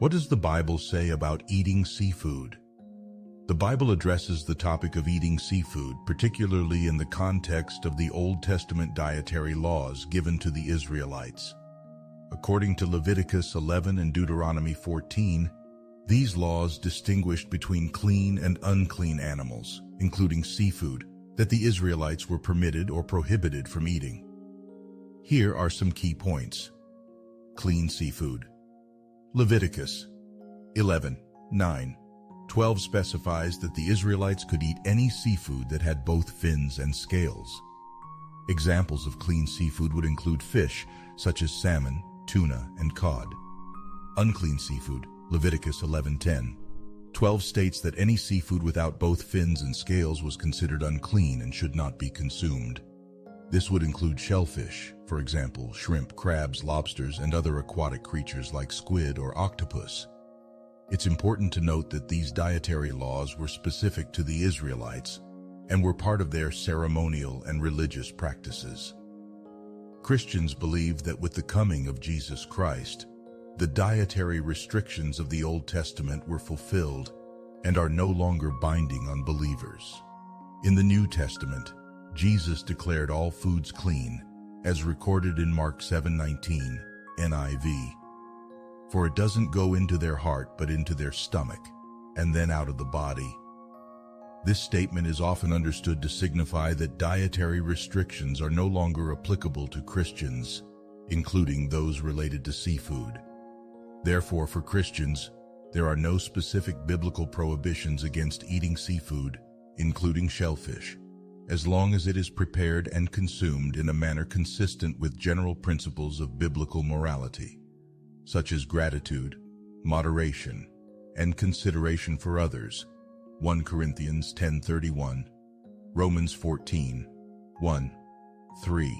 What does the Bible say about eating seafood? The Bible addresses the topic of eating seafood, particularly in the context of the Old Testament dietary laws given to the Israelites. According to Leviticus 11 and Deuteronomy 14, these laws distinguished between clean and unclean animals, including seafood, that the Israelites were permitted or prohibited from eating. Here are some key points. Clean seafood. Leviticus 11:9-12 specifies that the Israelites could eat any seafood that had both fins and scales. Examples of clean seafood would include fish, such as salmon, tuna, and cod. Unclean seafood, Leviticus 11:10-12 states that any seafood without both fins and scales was considered unclean and should not be consumed. This would include shellfish, for example, shrimp, crabs, lobsters, and other aquatic creatures like squid or octopus. It's important to note that these dietary laws were specific to the Israelites and were part of their ceremonial and religious practices. Christians believe that with the coming of Jesus Christ, the dietary restrictions of the Old Testament were fulfilled and are no longer binding on believers. In the New Testament, Jesus declared all foods clean, as recorded in Mark 7:19, NIV. For it doesn't go into their heart but into their stomach, and then out of the body. This statement is often understood to signify that dietary restrictions are no longer applicable to Christians, including those related to seafood. Therefore, for Christians, there are no specific biblical prohibitions against eating seafood, including shellfish, as long as it is prepared and consumed in a manner consistent with general principles of biblical morality, such as gratitude, moderation, and consideration for others. 1 Corinthians 10:31, Romans 14:1-3.